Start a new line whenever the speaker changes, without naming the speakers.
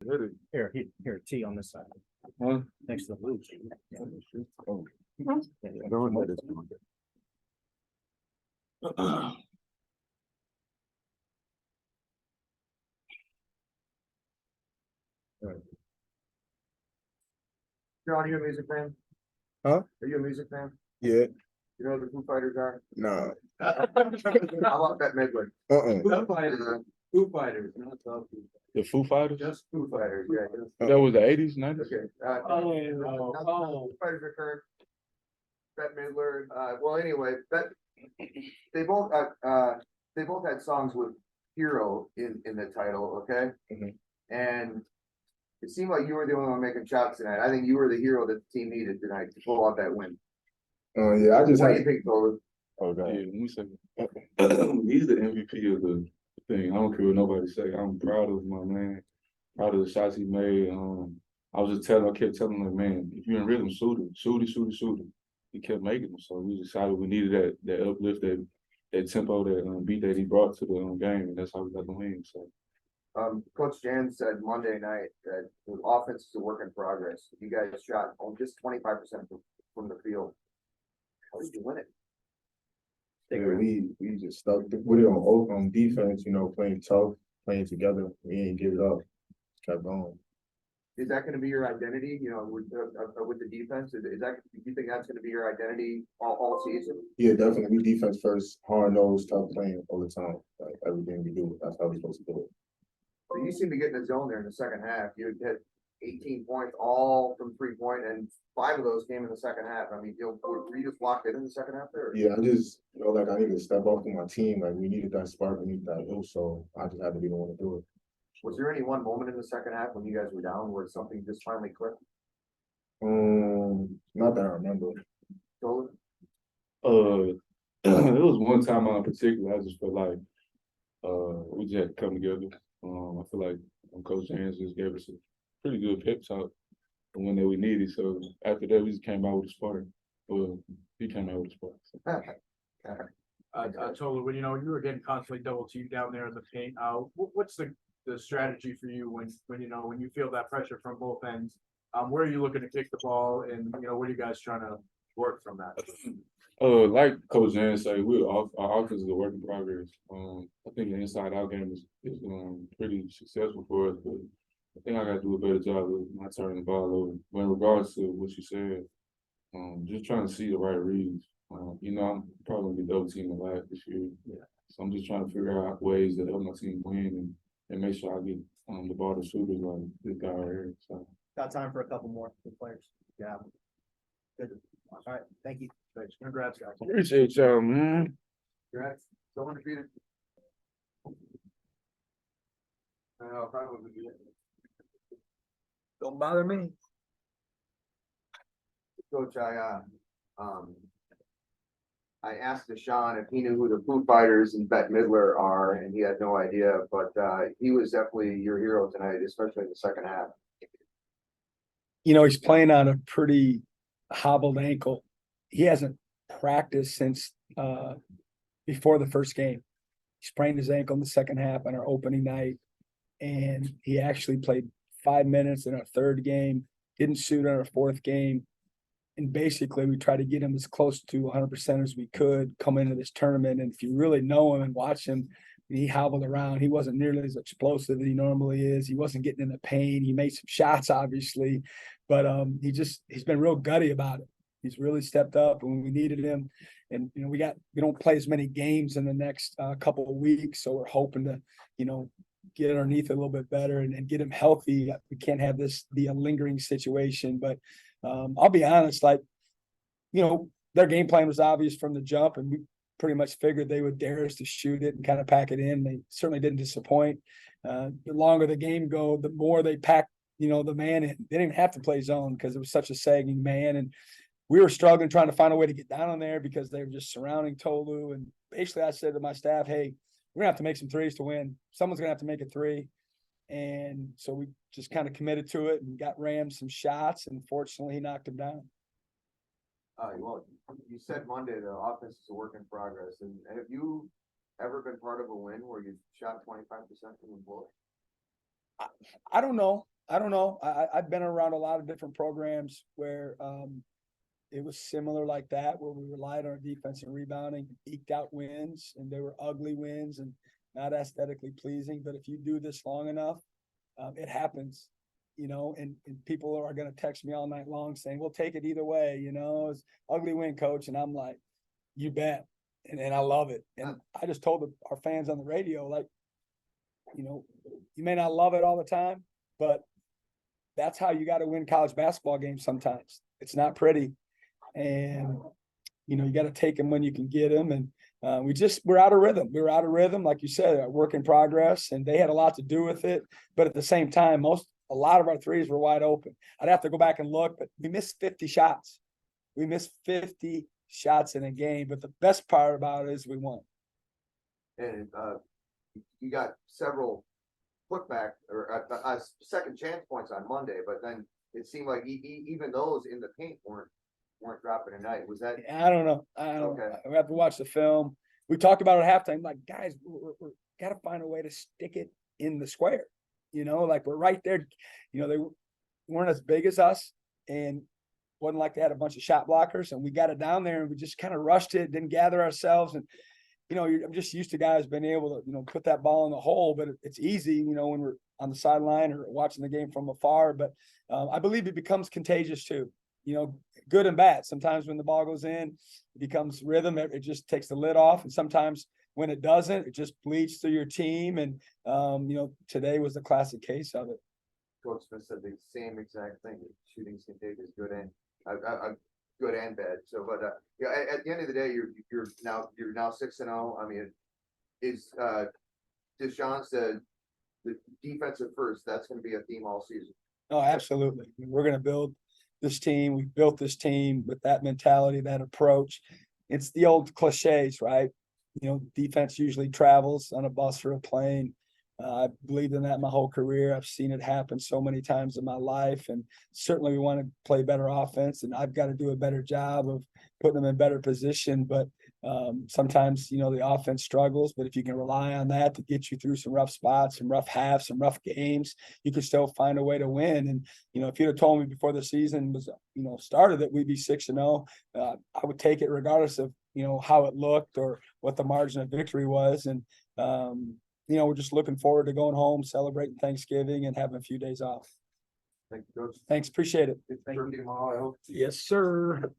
Here, T on this side,
Huh?
next to the blue.
Oh.
Yeah.
Don't let us do that.
John, are you a music fan?
Huh?
Are you a music fan?
Yeah,
You know who the Foo Fighters are?
nah.
How about Bette Midler? Foo Fighters, not the
The Foo Fighters?
just Foo Fighters, yeah.
That was the 80s, 90s?
Okay.
Oh.
Foo Fighters are current. Bette Midler, well, anyway, they both had songs with Hero in the title, okay?
Mhm.
And it seemed like you were the only one making shots tonight. I think you were the hero that the team needed tonight to pull out that win.
Oh, yeah, I just
What do
had.
you think, Tola?
Oh, God. Yeah, let me say. He's the MVP of the thing. I don't care what nobody say. I'm proud of my man. Proud of the shots he made. I kept telling him, man, if you're in rhythm, shoot it. He kept making them. So we decided we needed that uplift, that tempo, that beat that he brought to the game, and that's how we got the win. So.
Coach Jan said Monday night that the offense is a work in progress. You guys shot on just 25% from the field. How did you win it?
Yeah, we just stuck with it on defense, playing tough, playing together. We ain't give it up. Kept going.
Is that going to be your identity? With the defense, is that? Do you think that's going to be your identity all season?
Yeah, definitely. We defense first, hard nosed, tough playing all the time. Like everything we do, that's how we're supposed to do it.
So you seem to get in the zone there in the second half. You had 18 points, all from 3-point, and 5 of those came in the second half. I mean, were you just locked in the second half there?
Yeah, I just like I need to step up for my team. Like we needed that spark, we needed that hoop, so I just had to be the one to do it.
Was there any one moment in the second half when you guys were down where something just finally clicked?
Not that I remember.
Tola?
It was one time in particular. I just felt like we just had to come together. I feel like Coach Jans just gave us a pretty good pep talk when that we needed. So after that, we just came out with a spark. Well, he came out with a spark.
I told you, you were getting constantly double teamed down there in the paint. What's the strategy for you when you feel that pressure from both ends? Where are you looking to kick the ball, and what are you guys trying to work from that?
Like Coach Jan said, our offense is a work in progress. I think the inside out game is pretty successful for us, but I think I got to do a better job of not turning the ball over. But in regards to what you said, just trying to see the right reads. I'm probably gonna be double teaming a lot this year. Yeah. So I'm just trying to figure out ways that help my team win and make sure I get the ball to shooters like this guy right here. So.
Got time for a couple more players. Yeah. Good. All right. Thank you. Thanks. Congrats, guys.
Appreciate y'all, man.
Congrats. So undefeated. Probably.
Don't bother me.
Coach, I asked Deshaun if he knew who the Foo Fighters and Bette Midler are, and he had no idea, but he was definitely your hero tonight, especially in the second half.
He's playing on a pretty hobbled ankle. He hasn't practiced since before the first game. He sprained his ankle in the second half on our opening night, and he actually played 5 minutes in our third game, didn't shoot in our fourth game. And basically, we tried to get him as close to 100% as we could come into this tournament. And if you really know him and watch him, he hobbled around. He wasn't nearly as explosive as he normally is. He wasn't getting in the paint. He made some shots, obviously, but he's been real gutty about it. He's really stepped up when we needed him. And, we don't play as many games in the next couple of weeks. So we're hoping to, get underneath a little bit better and get him healthy. We can't have this be a lingering situation, but I'll be honest, their game plan was obvious from the jump, and we pretty much figured they would dare us to shoot it and kind of pack it in. They certainly didn't disappoint. The longer the game go, the more they packed, the man in. They didn't even have to play zone because it was such a sagging man. And we were struggling trying to find a way to get down on there because they were just surrounding Tolu. And basically I said to my staff, hey, we're gonna have to make some threes to win. Someone's gonna have to make a three. And so we just kind of committed to it and got Ram some shots, and fortunately he knocked him down.
Well, you said Monday the offense is a work in progress, and have you ever been part of a win where you shot 25% from the floor?
I don't know. I don't know. I've been around a lot of different programs where, it was similar like that, where we relied on our defense and rebounding, eked out wins, and they were ugly wins and not aesthetically pleasing. But if you do this long enough, it happens, and people are gonna text me all night long saying, we'll take it either way, it's ugly win, coach. And I'm like, you bet. And I love it. And I just told our fans on the radio, like, you may not love it all the time, but that's how you got to win college basketball games sometimes. It's not pretty. And, you got to take them when you can get them. And we're out of rhythm. We were out of rhythm, like you said, a work in progress, and they had a lot to do with it. But at the same time, a lot of our threes were wide open. I'd have to go back and look, but we missed 50 shots. We missed 50 shots in a game. But the best part about it is we won.
And, you got several putback or, second chance points on Monday, but then it seemed like even those in the paint weren't dropping a night. Was that?
I don't know. I don't
Okay.
know. We have to watch the film. We talked about it at halftime, like, guys, we got to find a way to stick it in the square. Like we're right there. They weren't as big as us, and wasn't like they had a bunch of shot blockers, and we got it down there and we just kind of rushed it, didn't gather ourselves. And, I'm just used to guys being able to, put that ball in the hole, but it's easy, when we're on the sideline or watching the game from afar. But I believe it becomes contagious too. Good and bad. Sometimes when the ball goes in, it becomes rhythm. It just takes the lid off. And sometimes when it doesn't, it just bleeds through your team. And, today was the classic case of it.
Coach Smith said the same exact thing. That shooting's contagious, good and good and bad. So, but at the end of the day, you're now 6-0. I mean, is Deshaun said the defensive first. That's going to be a theme all season.
Oh, absolutely. We're going to build this team. We built this team with that mentality, that approach. It's the old cliches, right? Defense usually travels on a bus or a plane. I believed in that my whole career. I've seen it happen so many times in my life, and certainly we want to play better offense, and I've got to do a better job of putting them in better position. But sometimes, the offense struggles, but if you can rely on that to get you through some rough spots, some rough halves, some rough games, you can still find a way to win. And, if you'd have told me before the season was, started that we'd be 6-0, I would take it regardless of, how it looked or what the margin of victory was. And, we're just looking forward to going home, celebrating Thanksgiving, and having a few days off.
Thank you, Coach.
Thanks. Appreciate it.
Thank you tomorrow. I hope.
Yes, sir.